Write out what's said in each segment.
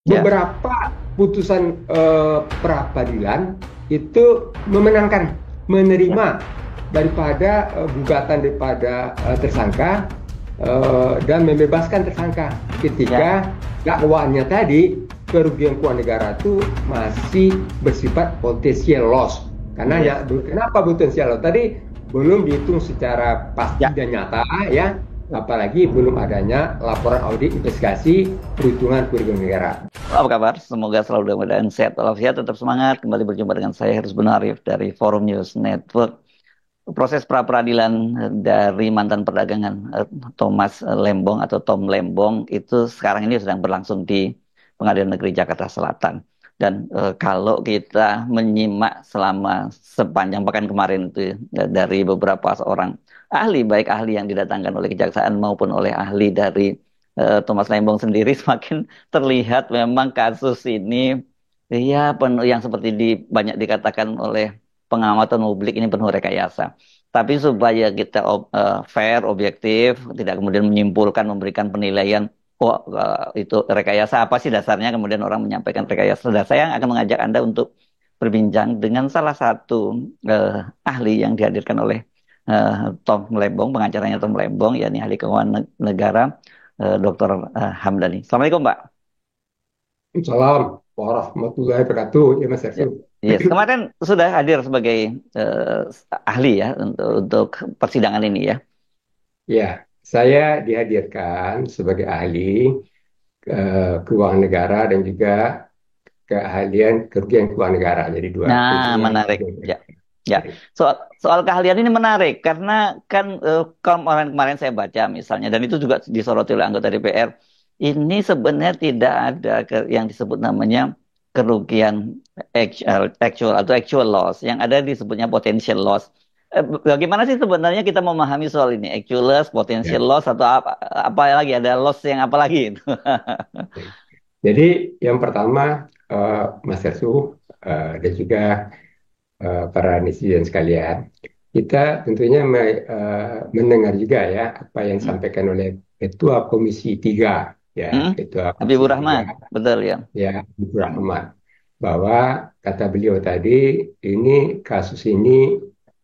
Ya, beberapa putusan pra-peradilan itu memenangkan, ya, menerima daripada gugatan daripada tersangka dan membebaskan tersangka ya, ketika dakwaannya tadi kerugian keuangan negara itu masih bersifat potensial loss. Karena ya, yes, kenapa potensial loss? Tadi belum dihitung secara pasti ya. dan nyata ya, apalagi belum adanya laporan audit investigasi perhitungan kerugian negara. Apa kabar? Semoga selalu dalam keadaan sehat walafiat, tetap semangat. Kembali berjumpa dengan saya Heru Benarif dari Forum News Network. Proses pra peradilan dari mantan perdagangan Thomas Lembong atau Tom Lembong itu sekarang ini sedang berlangsung di Pengadilan Negeri Jakarta Selatan. Dan kalau kita menyimak selama sepanjang pekan kemarin itu dari beberapa seorang ahli, baik ahli yang didatangkan oleh kejaksaan maupun oleh ahli dari Thomas Lembong sendiri, semakin terlihat memang kasus ini ya penuh yang seperti banyak dikatakan oleh pengamatan publik ini penuh rekayasa. Tapi supaya kita fair, objektif, tidak kemudian menyimpulkan, memberikan penilaian, oh itu rekayasa apa sih dasarnya, kemudian orang menyampaikan rekayasa. Dan saya akan mengajak Anda untuk berbincang dengan salah satu ahli yang dihadirkan oleh Tom Lembong, pengacaranya Tom Lembong, yakni ahli keuangan negara, Dr. Hamdani. Assalamualaikum, Pak. Salam warahmatullahi wabarakatuh, ya Mas Ya. Ersu. Yes, kemarin sudah hadir sebagai ahli ya untuk persidangan ini ya. Ya, saya dihadirkan sebagai ahli keuangan negara dan juga keahlian kerugian keuangan negara. Jadi dua Nah, kerugian menarik. kerugian Ya, negara. ya. Soal soal keahlian ini menarik karena kan kemarin kemarin saya baca misalnya dan itu juga disoroti oleh anggota DPR. Ini sebenarnya tidak ada yang disebut namanya kerugian actual atau actual loss. Yang ada disebutnya potential loss. Bagaimana sih sebenarnya kita memahami soal ini? Actual loss, potential Ya. loss atau apa lagi? Ada loss yang apa lagi itu? Jadi yang pertama, Mas Ersu dan juga para netizen sekalian, kita tentunya mendengar juga ya apa yang Hmm. disampaikan oleh Ketua Komisi 3, ya, Hmm? Ketua Komisi Habibur 3, Rahman, betul ya. ya, Ibu Rahmat, bahwa kata beliau tadi ini kasus ini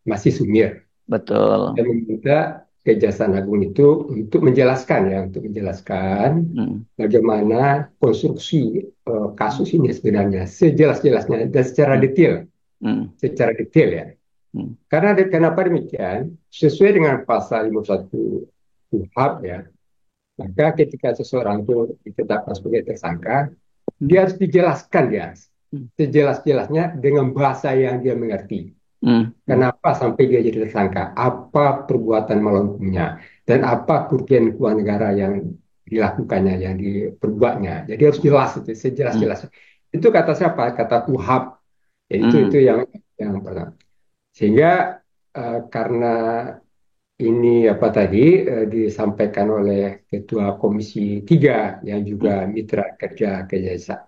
masih sumir Betul. dan meminta Kejaksaan Agung itu untuk menjelaskan ya, untuk menjelaskan Hmm. bagaimana konstruksi kasus ini sebenarnya sejelas-jelasnya dan Hmm. Hmm. secara detail ya. Hmm. Karena kenapa demikian? Sesuai dengan pasal 51 KUHP ya, maka ketika seseorang itu ditetapkan sebagai tersangka, Hmm. dia harus dijelaskan ya Hmm. sejelas-jelasnya dengan bahasa yang dia mengerti. Hmm. Hmm. Kenapa sampai dia jadi tersangka? Apa perbuatan melakukannya? Dan apa kerugian keuangan negara yang dilakukannya, yang diperbuatnya? Jadi harus Hmm. jelas itu, Hmm. sejelas-jelasnya. Itu kata siapa? Kata KUHP. Jadi itu Hmm. yang pertama. Sehingga karena ini apa tadi disampaikan oleh Ketua Komisi 3 yang juga Hmm. mitra kerja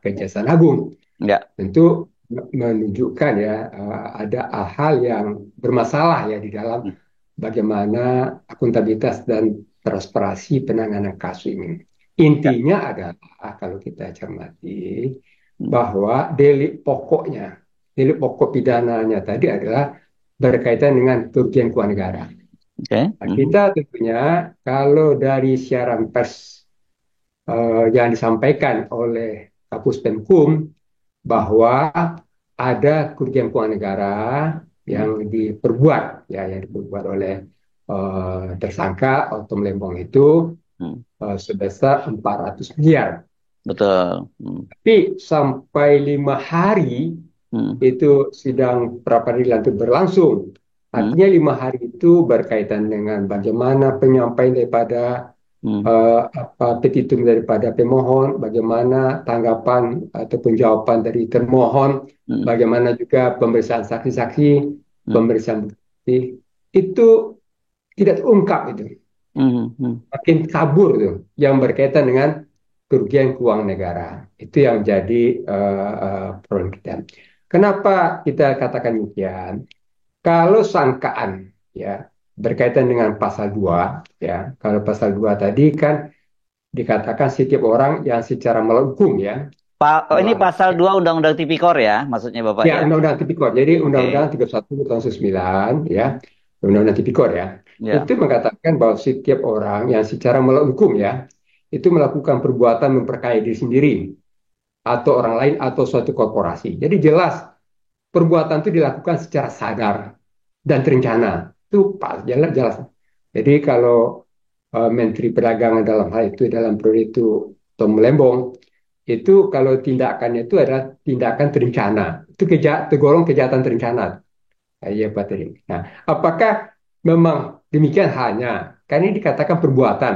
Kejaksaan Agung, Ya. tentu menunjukkan ya ada hal-hal yang bermasalah ya di dalam Hmm. bagaimana akuntabilitas dan transparansi penanganan kasus ini. Ya. Intinya adalah kalau kita cermati Hmm. bahwa delik pokok pidananya tadi adalah berkaitan dengan kerugian keuangan negara. Oke. Nah, Hmm. kita tentunya kalau dari siaran pers yang disampaikan oleh Kapus Penkum Hmm. bahwa ada kerugian keuangan negara Hmm. yang diperbuat ya yang diperbuat oleh tersangka Otom Lembong itu Hmm. sebesar 400 miliar. Betul. Hmm. Tapi sampai 5 hari Hmm. itu sidang pra peradilan itu berlangsung. Hmm. Artinya 5 hari itu berkaitan dengan bagaimana penyampaian daripada Hmm. petitum daripada pemohon, bagaimana tanggapan ataupun jawaban dari termohon, Hmm. bagaimana juga pemeriksaan saksi-saksi, Hmm. pemeriksaan bukti, itu tidak terungkap itu, Hmm. Hmm. makin kabur tuh, yang berkaitan dengan kerugian keuangan negara. Itu yang jadi problem kita. Kenapa kita katakan demikian? Kalau sangkaan ya berkaitan dengan pasal 2 ya, kalau pasal 2 tadi kan dikatakan setiap orang yang secara melakukan ya. Oh, ini Bahwa pasal 2 Undang-Undang Tipikor ya, maksudnya Bapak ya ya. Undang-Undang Tipikor. Jadi Undang-Undang Oke. 31 tahun 1999 ya, Hmm. Undang-Undang Tipikor ya. Ya. Itu mengatakan bahwa setiap orang yang secara melawan hukum ya, itu melakukan perbuatan memperkaya diri sendiri atau orang lain atau suatu korporasi. Jadi jelas perbuatan itu dilakukan secara sadar dan terencana. Itu pas jelas jelas. Jadi kalau Menteri Perdagangan dalam hal itu dalam periode itu Tom Lembong itu kalau tindakannya itu adalah tindakan terencana. Itu tergolong kejahatan terencana. Iya, Pak Teddy. Nah, apakah memang demikian hanya? Karena ini dikatakan perbuatan.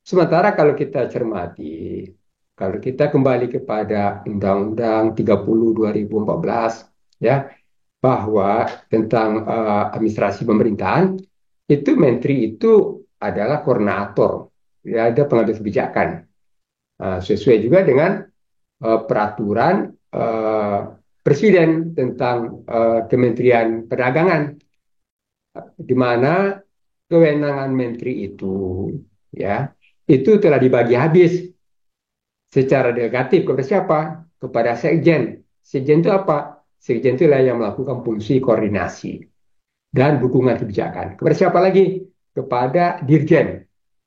Sementara kalau kita cermati, kalau kita kembali kepada Undang-Undang 30 2014, ya, bahwa tentang administrasi pemerintahan, itu menteri itu adalah koordinator, ya, ada pengambil kebijakan. Sesuai juga dengan peraturan eh, presiden tentang Kementerian Perdagangan, di mana kewenangan menteri itu, ya, itu telah dibagi habis secara delegatif kepada siapa? Kepada sekjen. Sekjen itu apa? Sekjen itu yang melakukan fungsi koordinasi dan dukungan kebijakan. Kepada siapa lagi? Kepada dirjen.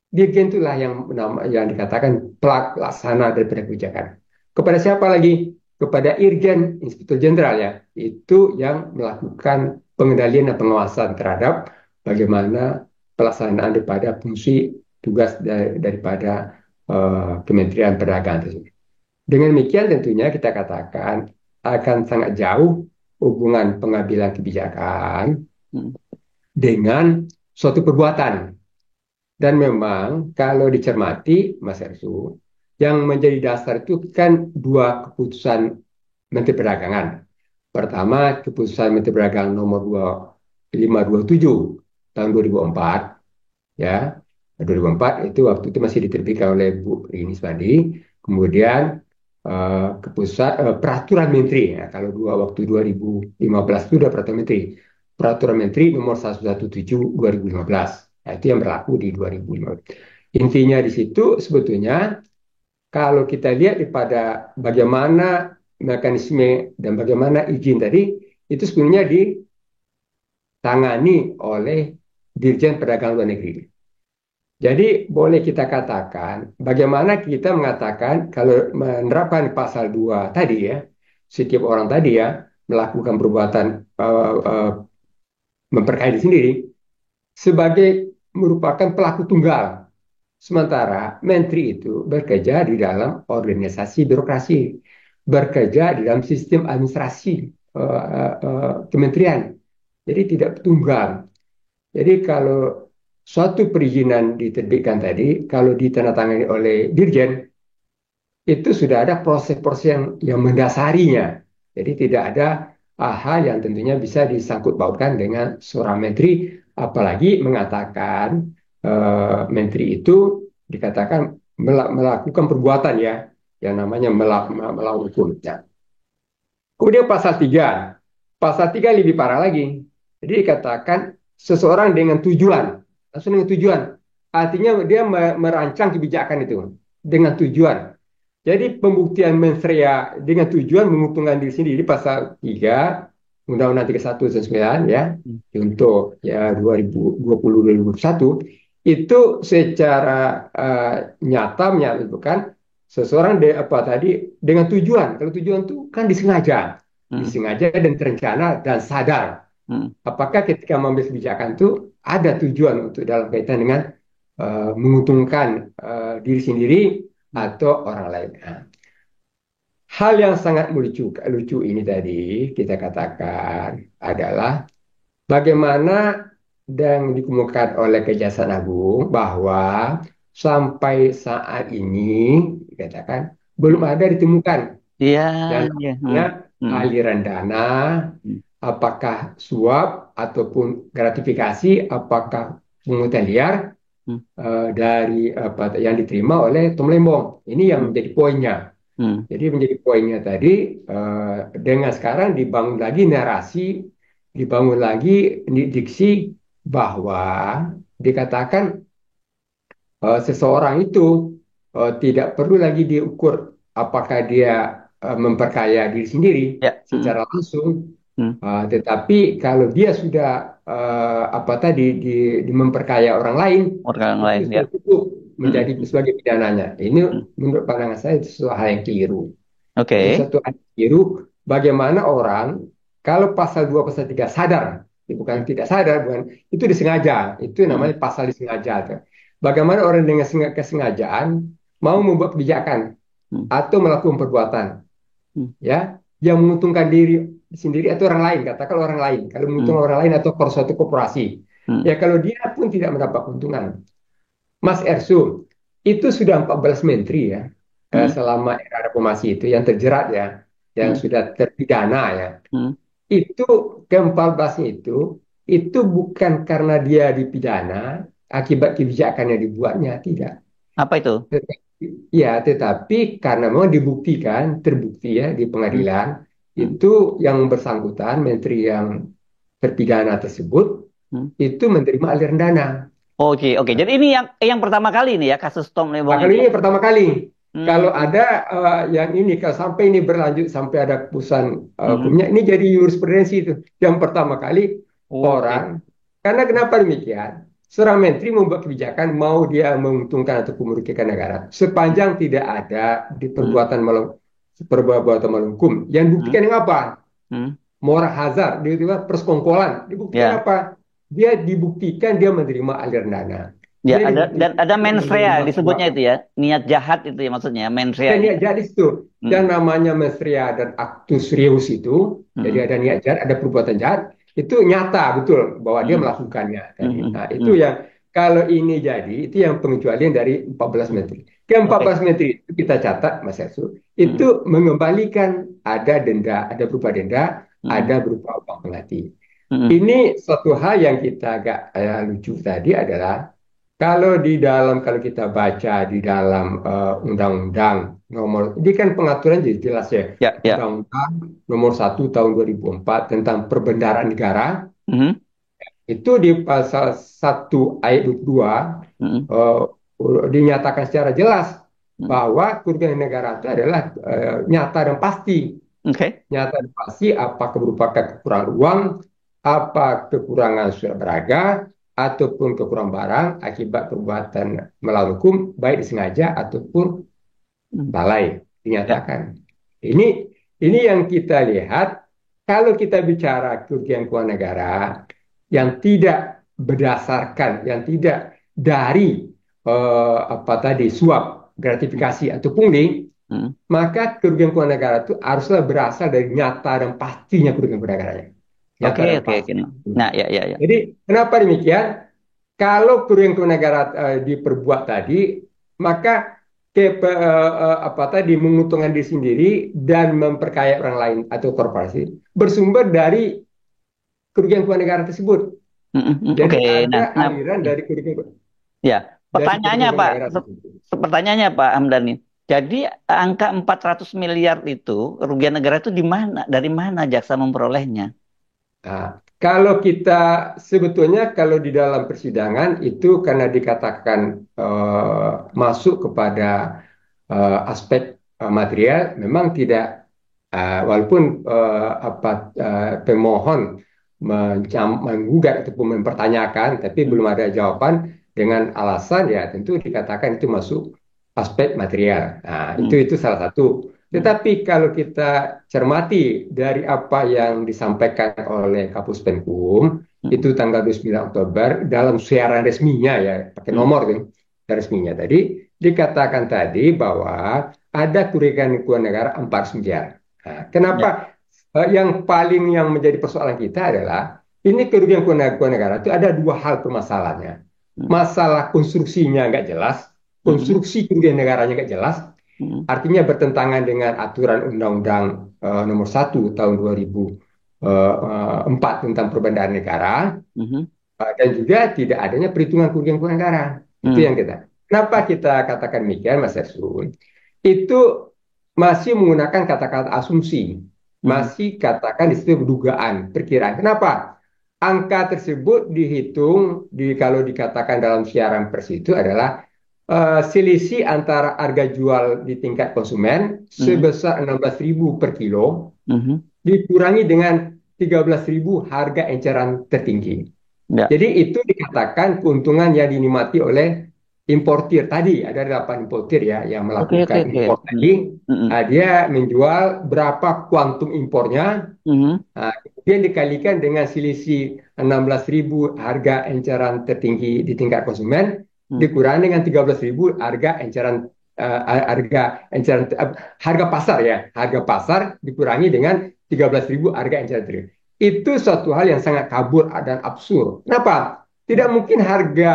Dirjen itulah yang dikatakan pelaksana daripada kebijakan. Kepada siapa lagi? Kepada Irjen, Inspektur Jenderal ya. Itu yang melakukan pengendalian dan pengawasan terhadap bagaimana pelaksanaan daripada fungsi tugas daripada Kementerian Perdagangan tersebut. Dengan demikian tentunya kita katakan akan sangat jauh hubungan pengambilan kebijakan Hmm. dengan suatu perbuatan. Dan memang kalau dicermati, Mas Ersu, yang menjadi dasar itu kan dua keputusan Menteri Perdagangan. Pertama, keputusan Menteri Perdagangan nomor 2527 tahun 2004, ya. 2004 itu waktu itu masih diterbitkan oleh Bu Rini Sbandi. Kemudian keputusan peraturan menteri ya. Kalau waktu 2015 itu sudah peraturan menteri. Peraturan menteri nomor 117 2015. Nah, itu yang berlaku di 2015. Intinya di situ sebetulnya kalau kita lihat pada bagaimana mekanisme dan bagaimana izin tadi itu sebenarnya ditangani oleh Dirjen Perdagangan Luar Negeri. Jadi boleh kita katakan bagaimana kita mengatakan kalau menerapkan pasal 2 tadi ya, setiap orang tadi ya melakukan perbuatan memperkaya diri sendiri sebagai merupakan pelaku tunggal. Sementara menteri itu bekerja di dalam organisasi birokrasi, bekerja di dalam sistem administrasi kementerian. Jadi tidak tunggal. Jadi kalau suatu perizinan diterbitkan tadi, kalau ditandatangani oleh Dirjen, itu sudah ada proses-proses yang mendasarinya. Jadi tidak ada hal yang tentunya bisa disangkut pautkan dengan seorang menteri, apalagi mengatakan menteri itu dikatakan melakukan perbuatan ya, yang namanya melawan hukum. Nah, kemudian pasal 3 lebih parah lagi. Jadi dikatakan seseorang dengan tujuan, langsung dengan tujuan. Artinya dia merancang kebijakan itu dengan tujuan. Jadi pembuktian mens rea dengan tujuan menguntungkan diri sendiri pasal 3 Undang-Undang 31 dan 9 ya Hmm. untuk ya 2020-2021 itu secara nyata menyebutkan seseorang apa tadi dengan tujuan. Kalau tujuan itu kan disengaja, Hmm. disengaja dan terencana dan sadar. Hmm. Apakah ketika mengambil kebijakan itu ada tujuan untuk dalam kaitan dengan menguntungkan diri sendiri Hmm. atau orang lain. Nah, hal yang sangat lucu ini tadi kita katakan adalah bagaimana yang dikemukakan oleh Kejaksaan Agung bahwa sampai saat ini dikatakan belum Hmm. ada ditemukan Iya, yang iya. namanya Hmm. Hmm. aliran dana, Hmm. apakah suap ataupun gratifikasi, apakah pungutan liar Hmm. dari apa yang diterima oleh Tom Lembong. Ini yang Hmm. menjadi poinnya. Hmm. Jadi menjadi poinnya tadi dengan sekarang dibangun lagi narasi, dibangun lagi diksi bahwa dikatakan seseorang itu tidak perlu lagi diukur apakah dia memperkaya diri sendiri Ya. secara langsung. Mm. Tetapi kalau dia sudah apa tadi di memperkaya orang lain, Orang itu lain, ya. sudah cukup Mm, menjadi mm, sebagai pidananya. Ini mm. menurut pandangan saya itu sesuatu hal yang keliru. Itu Oke. satu hal yang keliru. Bagaimana orang kalau pasal 2 pasal 3 sadar, bukan Mm, tidak sadar, bukan itu disengaja. Itu mm, namanya pasal disengaja. Tuh. Bagaimana orang dengan kesengajaan mau membuat kebijakan mm, atau melakukan perbuatan mm, ya yang menguntungkan diri sendiri atau orang lain, katakan orang lain, kalau mm, menguntungkan orang lain atau suatu korporasi, mm, ya kalau dia pun tidak mendapat keuntungan. Mas Ersu, itu sudah 14 menteri ya, mm, selama era reformasi itu yang terjerat ya, yang mm, sudah terpidana ya. mm. Itu ke-14 itu bukan karena dia dipidana akibat kebijakan yang dibuatnya, tidak. Apa itu? Tetapi karena memang dibuktikan, terbukti ya di Mm, pengadilan, mm, itu yang bersangkutan, menteri yang terpidana tersebut, mm. itu menerima aliran dana. Oke, oke. Jadi ini yang pertama kali ini ya kasus Tom Nah, Lebong kali ini ya. ini pertama kali. Kalau Hmm, ada yang ini, kalau sampai ini berlanjut sampai ada keputusan mhm. hukumnya, ini jadi jurisprudensi itu. Yang pertama kali orang, Oke. karena kenapa demikian? Seorang menteri membuat kebijakan mau dia menguntungkan atau merugikan negara, Hmm, sepanjang tidak ada di hmm, perbuatan melawan hukum. Yang hmm, dibuktikan yang apa? hmm. Moral hazard, dia persekongkolan. Dibuktikan Ya, apa? Dia dibuktikan dia menerima aliran dana. ya Dia ada dan dibuktikan ada dia mens rea menerima disebutnya suap. itu ya, niat jahat itu ya maksudnya mens Dan reanya. niat jahat itu Hmm, yang namanya mens rea dan actus reus itu, jadi hmm, ada niat jahat, ada perbuatan jahat, itu nyata betul bahwa dia hmm, melakukannya hmm, tadi. hmm, Nah, itu hmm. yang kalau ini jadi itu yang pengecualian dari 14 Hmm. menteri. Ke Oke. 14 menteri itu kita catat Mas Yasu, itu Hmm, mengembalikan ada denda, ada berupa denda, hmm, ada berupa uang pengganti. hmm, Ini suatu hal yang kita agak lucu tadi adalah kalau kita baca di dalam undang-undang nomor ini kan pengaturan jadi jelas ya. ya, ya. Undang-undang nomor 1 tahun 2004 tentang perbendaharaan negara Hmm, itu di pasal 1 ayat 22 hmm, eh, dinyatakan secara jelas hmm. bahwa kerugian negara itu adalah nyata dan pasti. Oke. Nyata dan pasti apakah berupa kekurangan uang, apa kekurangan surat berharga, ataupun kekurangan barang akibat perbuatan melawan hukum, baik disengaja ataupun Hmm, lalai, ya. dinyatakan. Ini ini yang kita lihat kalau kita bicara kerugian keuangan negara yang tidak berdasarkan, yang tidak dari apa tadi suap, Hmm, gratifikasi atau pungli, hmm. maka kerugian keuangan negara itu haruslah berasal dari nyata dan pastinya kerugian keuangan negaranya. Nyata Oke, dan oke, oke. pasti. Nah, ya, ya, ya. Jadi kenapa demikian? Kalau kerugian keuangan negara diperbuat tadi, maka apa tadi menguntungkan diri sendiri dan memperkaya orang lain atau korporasi bersumber dari kerugian keuangan negara tersebut. Hmm, hmm, hmm. Jadi Oke, ada nah, nah, aliran ya. Pertanyaannya kerugian keuangan Pak, negara tersebut. pertanyaannya Pak Hamdani. Jadi angka 400 miliar itu kerugian negara itu di mana? Dari mana jaksa memperolehnya? Nah, kalau kita sebetulnya kalau di dalam persidangan itu karena dikatakan masuk kepada aspek material, memang tidak walaupun pemohon menggugat ataupun mempertanyakan, tapi Hmm, belum ada jawaban dengan alasan ya tentu dikatakan itu masuk aspek material. Nah, itu hmm, itu salah satu. hmm, Tetapi kalau kita cermati dari apa yang disampaikan oleh Kapus Penkum itu hmm, tanggal 29 Oktober dalam siaran resminya ya pakai hmm, nomor tuh resminya tadi dikatakan tadi bahwa ada kerugian keuangan negara 4 miliar. Nah, kenapa ya, yang menjadi persoalan kita adalah ini kerugian keuangan negara itu ada dua hal permasalahannya. hmm, Masalah konstruksinya nggak jelas, hmm, konstruksi kerugian negaranya nggak jelas, hmm, artinya bertentangan dengan aturan Undang-Undang nomor 1 tahun 2004 tentang perbendaharaan negara hmm, dan juga tidak adanya perhitungan kerugian keuangan negara. Itu hmm, yang kita. Kenapa kita katakan demikian, Mas Ersun? Itu masih menggunakan kata-kata asumsi, hmm, masih katakan di situ dugaan, perkiraan. Kenapa? Angka tersebut dihitung kalau dikatakan dalam siaran pers itu adalah selisih antara harga jual di tingkat konsumen Mhm. sebesar 16.000 per kilo Mhm. dikurangi dengan 13.000 harga eceran tertinggi. Ya. Jadi itu dikatakan keuntungan yang dinikmati oleh importir tadi. Ada 8 importir ya yang Oke, oke, melakukan oke. impor Mhm. tadi. Mhm. Dia menjual berapa kuantum impornya, Mhm. kemudian dikalikan dengan selisih 16.000 harga eceran tertinggi di tingkat konsumen, Mhm. dikurangi dengan 13.000 harga pasar ya, harga pasar dikurangi dengan 13.000 harga eceran tertinggi. Itu suatu hal yang sangat kabur dan absurd. Kenapa? Tidak mungkin harga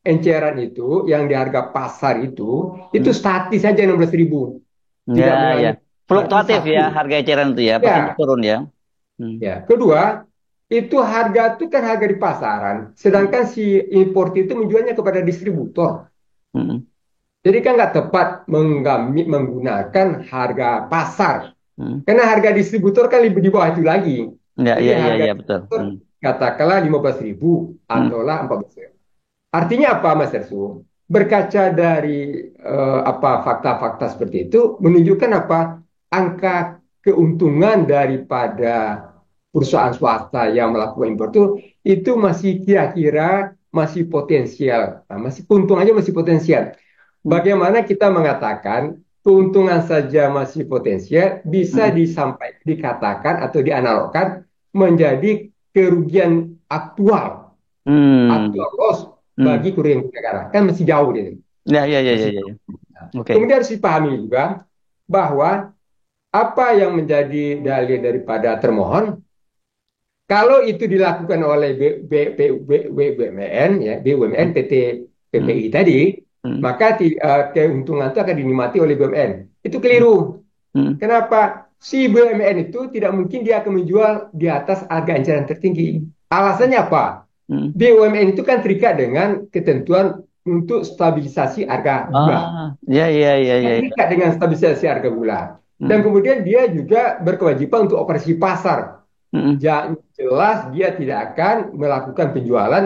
enceran itu yang di harga pasar itu Mhm. statis saja 16.000, Ya, tidak ya. mengalami fluktuasi Fluktuatif ya satu. harga eceran itu ya, pasti naik Ya, turun ya. Hmm. ya. Kedua, itu harga itu kan harga di pasaran, Hmm. sedangkan si import itu menjualnya kepada distributor. Hmm. Jadi kan nggak tepat menggunakan harga pasar. Hmm. Karena harga distributor kan lebih di bawah itu lagi. Ya, Jadi ya, ya, harga ya, betul. distributor Hmm. katakanlah 15.000 Hmm. atau lah 14.000. Artinya apa, Mas Ersu? Berkaca dari fakta-fakta seperti itu menunjukkan apa? Angka keuntungan daripada perusahaan swasta yang melakukan impor itu masih kira-kira masih potensial. Nah, masih untung aja masih potensial. Hmm. Bagaimana kita mengatakan keuntungan saja masih potensial bisa Hmm. dikatakan atau dianalogkan menjadi kerugian Hmm. aktual loss Hmm. bagi kerugian negara kan masih jauh dia, Ya, ya, ya, ya, masih ya, jauh. ya. Nah, Oke. kemudian harus dipahami juga bahwa apa yang menjadi dalil daripada termohon kalau itu dilakukan oleh BUMN ya BUMN Hmm. PT Hmm. PPI tadi, Hmm. maka keuntungan itu akan dinikmati oleh BUMN. Itu Hmm. keliru. Hmm. Kenapa? Si BUMN itu tidak mungkin dia akan menjual di atas harga eceran tertinggi. Alasannya apa? Hmm. BUMN itu kan terikat dengan ketentuan untuk stabilisasi harga gula. Ah, ya, ya, ya, Dia ya, ya. terikat dengan stabilisasi harga gula. Dan Hmm. kemudian dia juga berkewajiban untuk operasi pasar. Hmm. Yang jelas dia tidak akan melakukan penjualan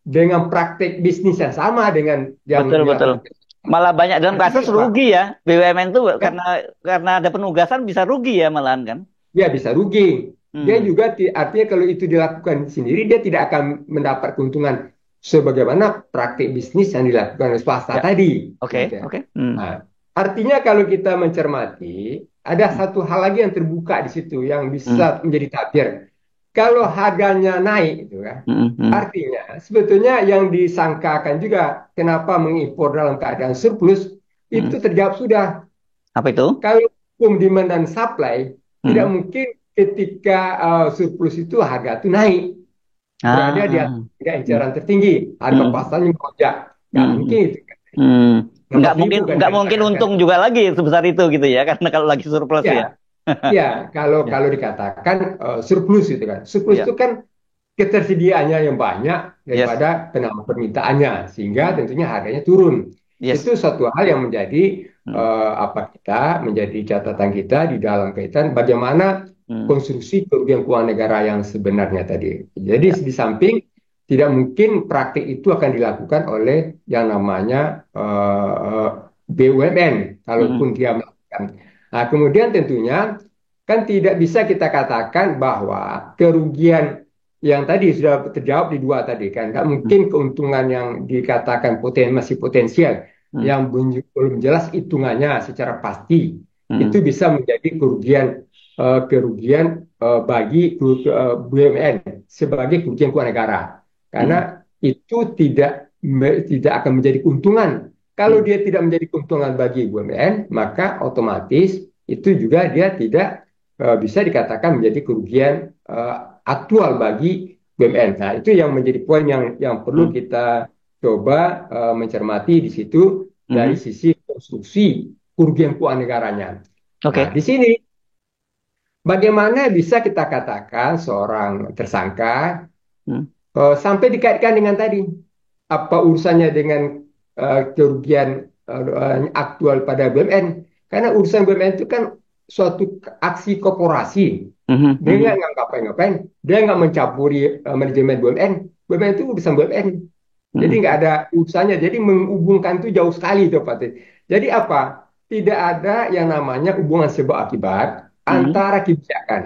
dengan praktek bisnis yang sama dengan yang Betul, betul. dilakukan. Malah banyak dalam Artinya kasus apa? rugi ya. BUMN tuh Ya, karena ada penugasan bisa rugi ya malahan kan. dia bisa rugi. Dia Hmm. juga artinya kalau itu dilakukan sendiri dia tidak akan mendapat keuntungan sebagaimana praktik bisnis yang dilakukan oleh swasta Ya, tadi. oke, Gitu ya. oke. Hmm. Nah, artinya kalau kita mencermati ada Hmm. satu hal lagi yang terbuka di situ yang Hmm. bisa menjadi tabir. Kalau harganya naik, gitu kan, Hmm. Hmm. artinya sebetulnya yang disangkakan juga kenapa mengimpor dalam keadaan surplus Hmm. itu terjawab sudah. Apa itu? Kalau hukum demand dan supply, tidak Hmm. mungkin ketika surplus itu harga itu naik berada di atas Ah. harga Hmm. eceran tertinggi, harga Hmm. pasarnya melonjak. Nggak Hmm. mungkin itu. Hmm. Berapa ribu kan Nggak mungkin dikatakan kan? untung juga lagi sebesar itu gitu ya, karena kalau lagi surplus Ya, ya. ya kalau Ya, kalau dikatakan surplus itu kan, surplus ya, itu kan ketersediaannya yang banyak yes. daripada penambah permintaannya, sehingga Hmm. tentunya harganya turun. Itu Yes. suatu hal yang menjadi Hmm. menjadi catatan kita di dalam kaitan bagaimana Hmm. konstruksi kerugian keuangan negara yang sebenarnya tadi. Jadi Ya. di samping tidak mungkin praktik itu akan dilakukan oleh yang namanya BUMN, Hmm. kalaupun dia melakukan. Nah, kemudian tentunya kan tidak bisa kita katakan bahwa kerugian yang tadi sudah terjawab di dua tadi kan, nggak Hmm. mungkin keuntungan yang dikatakan masih potensial, Hmm. yang belum jelas hitungannya secara pasti, itu Hmm. bisa menjadi kerugian bagi BUMN sebagai kerugian keuangan negara, karena Hmm. itu tidak akan menjadi keuntungan. Kalau Hmm. dia tidak menjadi keuntungan bagi BUMN, maka otomatis itu juga dia tidak bisa dikatakan menjadi kerugian aktual bagi BUMN. Nah, itu yang menjadi poin yang perlu Hmm. kita coba mencermati di situ dari Hmm. sisi konstruksi kerugian keuangan negaranya. Nah, Oke. di sini bagaimana bisa kita katakan seorang tersangka Hmm. sampai dikaitkan dengan tadi apa urusannya dengan kerugian aktual pada BUMN? Karena urusan BUMN itu kan suatu aksi korporasi. Hmm. Dia nggak Hmm. ngapain-ngapain, dia nggak mencampuri manajemen BUMN. BUMN itu urusan BUMN. Jadi mm, nggak ada urusannya. Jadi menghubungkan itu jauh sekali itu Pak. Jadi apa? Tidak ada yang namanya hubungan sebab akibat mm, antara kebijakan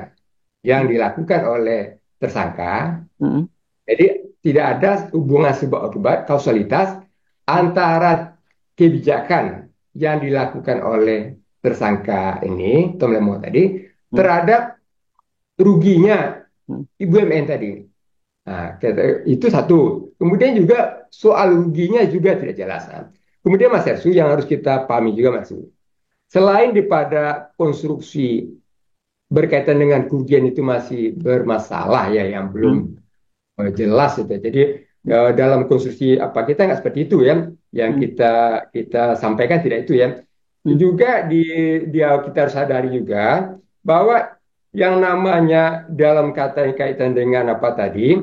yang dilakukan oleh tersangka. mm, Jadi tidak ada hubungan sebab akibat kausalitas antara kebijakan yang dilakukan oleh tersangka ini, Tom Lemo tadi, mm, terhadap ruginya mm, BUMN tadi. Nah, itu satu. Kemudian juga soal ruginya juga tidak jelas. Nah, kemudian Mas Hersu yang harus kita pahami juga Mas Hersu. Selain daripada konstruksi berkaitan dengan kerugian itu masih bermasalah ya yang mm, belum jelas itu. Jadi dalam konstruksi apa kita nggak seperti itu ya, yang mm, kita kita sampaikan tidak itu ya. mm, Juga dia kita harus sadari juga bahwa yang namanya dalam kaitan dengan apa tadi,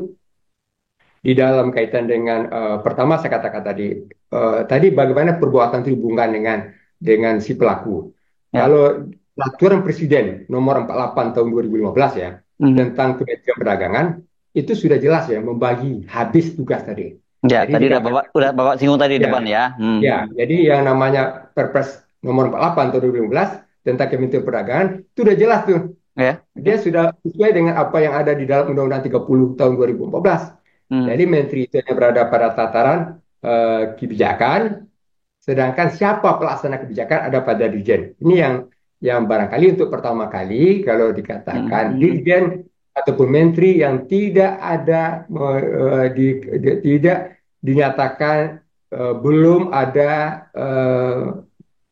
di dalam kaitan dengan pertama saya katakan tadi, tadi bagaimana perbuatan itu dihubungkan dengan si pelaku. ya, Kalau peraturan Presiden nomor 48 tahun 2015 ya mm. tentang Kementerian Perdagangan itu sudah jelas ya membagi habis tugas tadi. Ya, Jadi tadi dikatakan udah bapak singgung tadi di ya, depan ya. Hmm. ya. Jadi yang namanya Perpres nomor 48 tahun 2015 tentang Kementerian Perdagangan itu sudah jelas tuh. Ya, Dia oke. sudah sesuai dengan apa yang ada di dalam Undang-Undang 30 tahun 2014. Hmm. Jadi menteri itu hanya berada pada tataran kebijakan, sedangkan siapa pelaksana kebijakan ada pada dirjen. Ini yang barangkali untuk pertama kali kalau Hmm. dikatakan Hmm. dirjen ataupun menteri yang tidak ada tidak dinyatakan belum ada eh,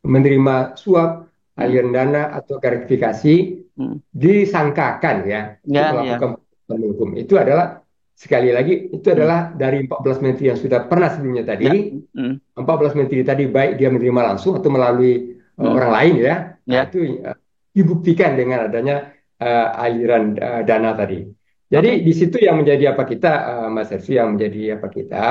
menerima suap, Hmm. aliran dana atau gratifikasi Hmm. disangkakan ya untuk Ya, ya. melakukan pelanggaran hukum. Itu adalah sekali lagi itu Hmm. adalah dari 14 menteri yang sudah pernah sebelumnya Ya. tadi. Hmm. 14 menteri tadi baik dia menerima langsung atau melalui Hmm. orang lain ya. Nah, Ya, itu dibuktikan dengan adanya aliran dana tadi. Jadi oke. di situ yang menjadi apa kita Mas Herfi yang menjadi apa kita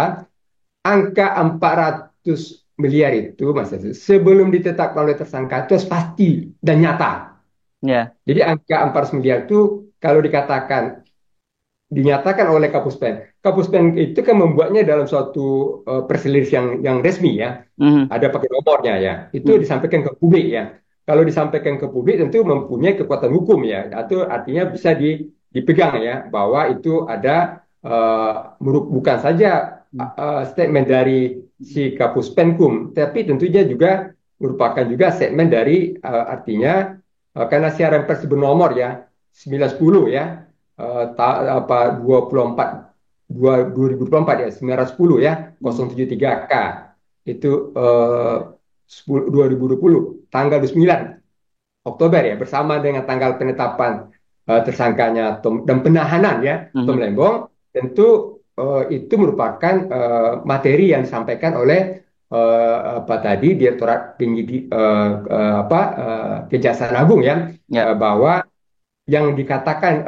angka 400 miliar itu Mas Herfi sebelum ditetapkan oleh tersangka itu harus pasti dan nyata. Ya. Jadi angka 400 miliar itu kalau dikatakan dinyatakan oleh Kapuspen. Kapuspen itu kan membuatnya dalam suatu press release yang resmi ya. Hmm. Ada pakai nomornya ya. Itu Hmm. disampaikan ke publik ya. Kalau disampaikan ke publik tentu mempunyai kekuatan hukum ya. Atau artinya bisa dipegang ya bahwa itu ada bukan saja statement dari si Kapuspenkum, tapi tentunya juga merupakan juga statement dari artinya karena siaran pers bernomor ya 910 ya apa 24 2024 ya 910 ya Hmm. 073K itu 2020 tanggal 29 Oktober ya bersama dengan tanggal penetapan tersangkanya Tom dan penahanan ya Tom Hmm. Lembong tentu itu merupakan materi yang disampaikan oleh apa tadi Direktorat Penyidik apa Kejaksaan Agung ya Ya. bahwa yang dikatakan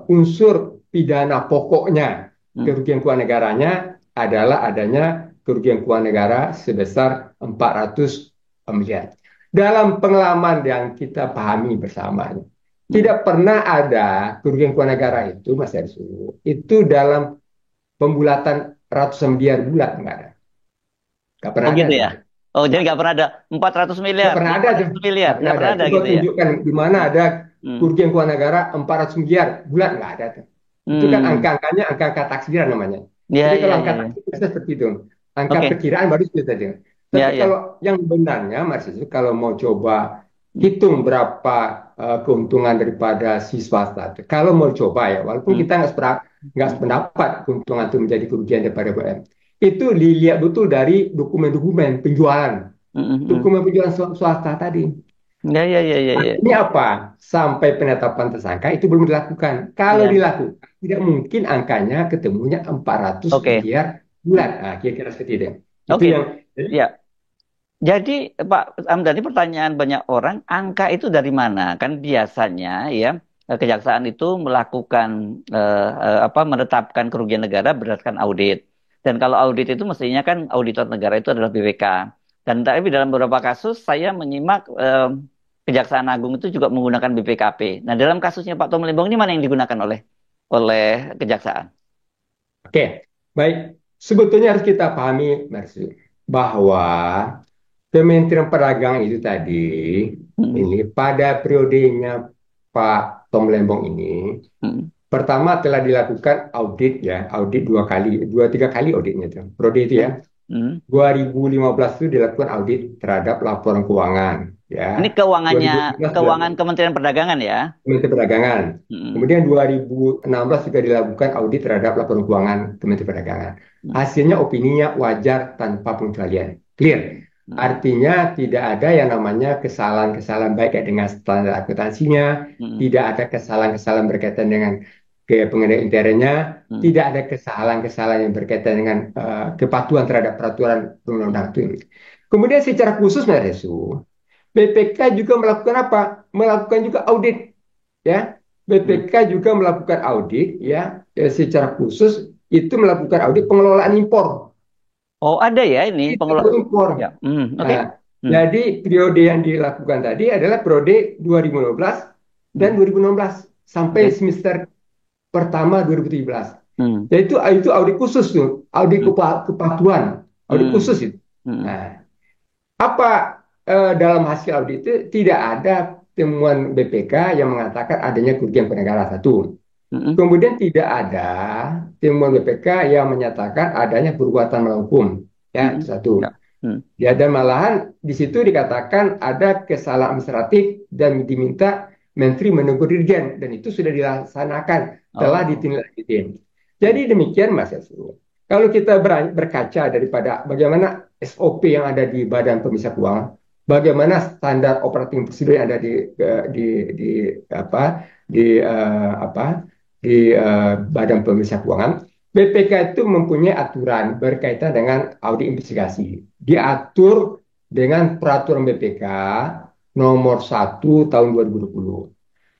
unsur pidana pokoknya Hmm. kerugian keuangan negaranya adalah adanya kerugian keuangan negara sebesar 400 miliar. Dalam pengalaman yang kita pahami bersama, Hmm. tidak pernah ada kerugian keuangan negara itu, Mas Ersu, itu dalam pembulatan ratusan miliar bulan, nggak ada. Nggak Oh pernah ada. gitu ya. Oh, jadi nggak pernah ada 400 Nggak miliar, pernah ada tuh. 500 miliar, Nggak pernah nggak ada. pernah ada Coba gitu ya. tunjukkan di mana ada Hmm. kerugian keuangan negara 400 miliar bulan. Nggak ada tuh. Itu kan Hmm. angka-angkanya angka-angka taksiran namanya. Ya, Jadi kalau ya, angka ya, ya. taksiran bisa seperti itu. Angka Oke. perkiraan baru seperti itu. Tapi Ya, ya. kalau yang benarnya, Mas itu kalau mau coba Hmm. hitung berapa keuntungan daripada si swasta. Kalau mau coba ya, walaupun Hmm. kita nggak Hmm. sependapat keuntungan itu menjadi kerugian daripada BUMN. Itu dilihat betul dari dokumen-dokumen penjualan. Hmm. Hmm. Hmm. Dokumen penjualan swasta tadi. Ya, ya, ya, ya, ya. Artinya apa? Sampai penetapan tersangka itu belum dilakukan. Kalau Ya. dilakukan, tidak mungkin angkanya ketemunya 400 Oke. miliar bulan. Nah, kira-kira seperti itu. Itu Oke. yang jadi Ya. Jadi Pak Amdani pertanyaan banyak orang, angka itu dari mana? Kan biasanya ya kejaksaan itu melakukan apa menetapkan kerugian negara berdasarkan audit. Dan kalau audit itu mestinya kan auditor negara itu adalah BPK. Dan tapi dalam beberapa kasus saya menyimak Kejaksaan Agung itu juga menggunakan BPKP. Nah, dalam kasusnya Pak Tom Lembong ini mana yang digunakan oleh oleh kejaksaan? oke. Baik. sebetulnya harus kita pahami, Mercy, bahwa Kementerian Perdagangan itu tadi, Hmm, ini pada periodenya Pak Tom Lembong ini, hmm, pertama telah dilakukan audit ya, audit dua kali, dua tiga kali auditnya itu, periode itu hmm, ya. hmm. 2015 itu dilakukan audit terhadap laporan keuangan Ini ya. keuangannya, 2017 keuangan dilakukan Kementerian Perdagangan ya. Kementerian Perdagangan. Hmm, Kemudian 2016 juga dilakukan audit terhadap laporan keuangan Kementerian Perdagangan. hmm, Hasilnya opininya wajar tanpa pengecualian. Clear. hmm, Artinya tidak ada yang namanya kesalahan-kesalahan baik dengan standar akuntansinya, hmm, tidak ada kesalahan-kesalahan berkaitan dengan ke pengendalian internnya, hmm, tidak ada kesalahan-kesalahan yang berkaitan dengan kepatuhan terhadap peraturan undang-undang itu. Kemudian secara khusus, Mbak Resu, BPK juga melakukan apa? Melakukan juga audit, ya. hmm. BPK juga melakukan audit, ya, secara khusus itu melakukan audit pengelolaan impor. Oh, ada ya ini Itu pengelola. impor. Ya, oke. Nah, Hmm, jadi periode yang dilakukan tadi adalah periode 2015 dan hmm, 2016 sampai oke. semester pertama 2017. Hmm, Itu audit khusus tuh, audit hmm, kepatuhan, audit hmm, khusus itu. hmm, Nah, apa dalam hasil audit itu tidak ada temuan BPK yang mengatakan adanya kerugian penegara satu. hmm, Kemudian tidak ada temuan BPK yang menyatakan adanya perbuatan melawan hukum. Ya, hmm, itu satu. ya, hmm, Ya, dan malahan di situ dikatakan ada kesalahan administratif dan diminta Menteri menegur Dirjen dan itu sudah dilaksanakan, telah oh, ditindaklanjuti. hmm, Jadi demikian Mas Yasru. Kalau kita berkaca daripada bagaimana SOP yang ada di Badan Pemeriksa Keuangan, bagaimana standar operating procedure yang ada di apa di Badan Pemeriksa Keuangan, BPK itu mempunyai aturan berkaitan dengan audit investigasi. Diatur dengan peraturan BPK nomor 1 tahun 2020.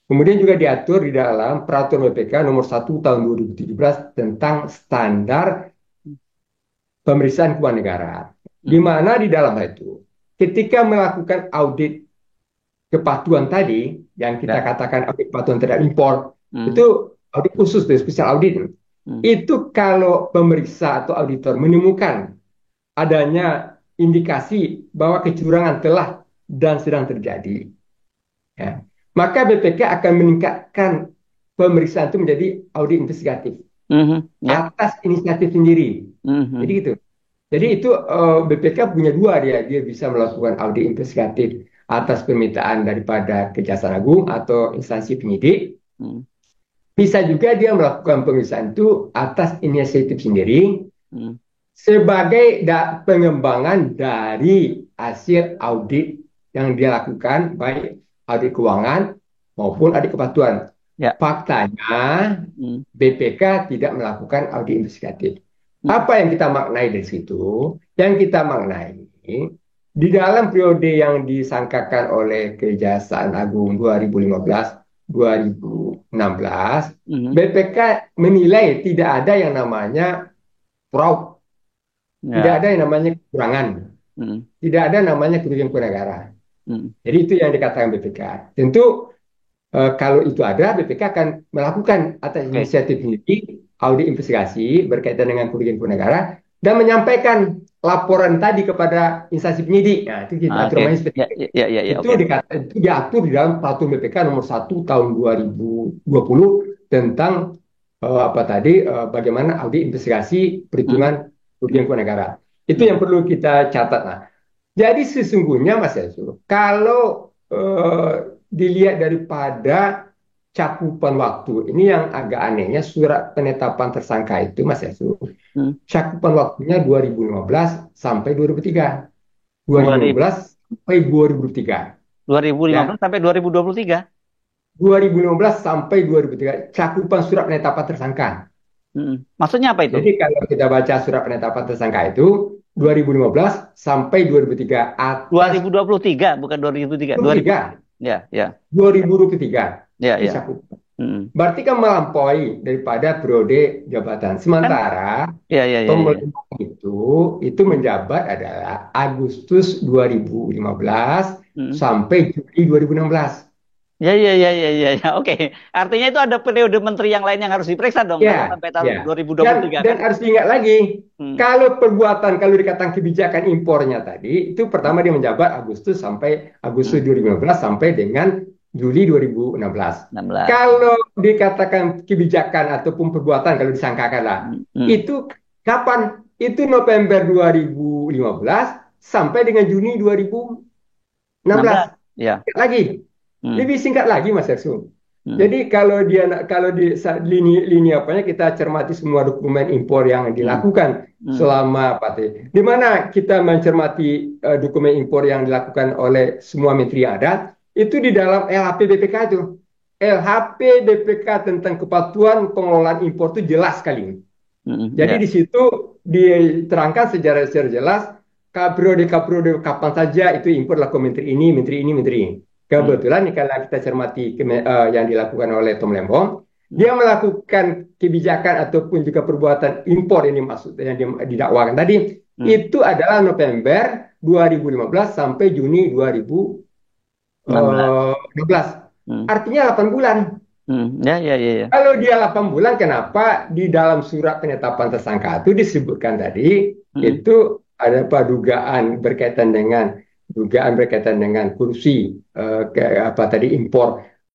Kemudian juga diatur di dalam peraturan BPK nomor 1 tahun 2017 tentang standar pemeriksaan keuangan negara. Di hmm, mana di dalam hal itu, ketika melakukan audit kepatuhan tadi, yang kita ya, katakan audit kepatuhan terhadap impor, hmm, itu audit khusus, spesial audit. hmm, Itu kalau pemeriksa atau auditor menemukan adanya indikasi bahwa kecurangan telah dan sedang terjadi, ya, maka BPK akan meningkatkan pemeriksaan itu menjadi audit investigatif hmm, ya, atas inisiatif sendiri. Jadi hmm, gitu. Jadi itu BPK punya dua, dia bisa melakukan audit investigatif atas permintaan daripada Kejaksaan Agung atau instansi penyidik. hmm, Bisa juga dia melakukan pemeriksaan itu atas inisiatif sendiri hmm, sebagai pengembangan dari hasil audit yang dia lakukan, baik audit keuangan maupun audit kepatuhan. ya, Faktanya, hmm, BPK tidak melakukan audit investigatif. hmm, Apa yang kita maknai dari situ? Yang kita maknai di dalam periode yang disangkakan oleh Kejaksaan Agung 2015-2016, hmm, BPK menilai tidak ada yang namanya fraud, tidak ya, ada yang namanya kecurangan, hmm, tidak ada namanya kerugian negara. hmm, Jadi itu yang dikatakan BPK. Tentu kalau itu ada, BPK akan melakukan atas oke. inisiatif penyidik audit investigasi berkaitan dengan kerugian negara dan menyampaikan laporan tadi kepada instansi penyidik. Nah, itu kita Ah, atur oke, namanya seperti ya, itu. ya, ya, ya, Itu oke. itu diatur di dalam peraturan BPK nomor 1 tahun 2020 tentang apa tadi bagaimana audit investigasi Hmm, perhitungan kerugian negara. Itu yang hmm, perlu kita catat. Nah, jadi sesungguhnya Mas Yasur, kalau dilihat daripada cakupan waktu, ini yang agak anehnya surat penetapan tersangka itu Mas Yasur, hmm. cakupan waktunya 2015 sampai 2003. Dua ribu 2015 sampai 2003. dua ribu lima Ya, belas sampai 2023. 2015 sampai 2003 cakupan surat penetapan tersangka. Hmm. Maksudnya apa itu? Jadi kalau kita baca surat penetapan tersangka itu 2015 sampai 2003 Dua atas ribu dua puluh tiga, bukan 2003. 2000. 2003. Ya, ya, 2023 ya, itu ya. cakupan. Hmm. Berarti kan melampaui daripada periode jabatan. Kan, Sementara ya, ya, ya, ya. pemerintah itu menjabat adalah Agustus 2015 Hmm. sampai Juli 2016. Ya, ya, ya, ya, ya, ya. Oke. Artinya itu ada periode menteri yang lain yang harus diperiksa dong kalau Ya, sampai tahun ya. 2023 Dan kan? harus diingat lagi, Hmm, kalau dikatakan kebijakan impornya tadi, itu pertama dia menjabat Agustus hmm, 2015 sampai dengan Juli 2016. 16. Kalau dikatakan kebijakan ataupun perbuatan, kalau disangkakan lah, Hmm, hmm. itu kapan? Itu November 2015 sampai dengan Juni 16. 2016. Ya. Lagi, Hmm, lebih singkat lagi Mas Ersun. hmm, Jadi kalau di lini apanya kita cermati semua dokumen impor yang hmm, dilakukan hmm, selama apa tuh? Di mana kita mencermati dokumen impor yang dilakukan oleh semua menteri yang ada itu di dalam LHP BPK itu. LHP BPK tentang kepatuhan pengelolaan impor itu jelas sekali. hmm, Jadi ya. di situ diterangkan secara jelas periode kapan saja itu impor lakukan menteri ini, menteri ini, menteri ini. Hmm, Kebetulan kalau kita cermati yang dilakukan oleh Tom Lembong, hmm, dia melakukan kebijakan ataupun juga perbuatan impor ini maksud yang didakwakan tadi hmm. itu adalah November 2015 sampai Juni 16. 2016. Hmm, Artinya 8 bulan. hmm. Ya, ya, ya, ya. Kalau dia 8 bulan, kenapa di dalam surat penetapan tersangka itu disebutkan tadi Hmm, itu ada apa dugaan berkaitan dengan kursi apa tadi impor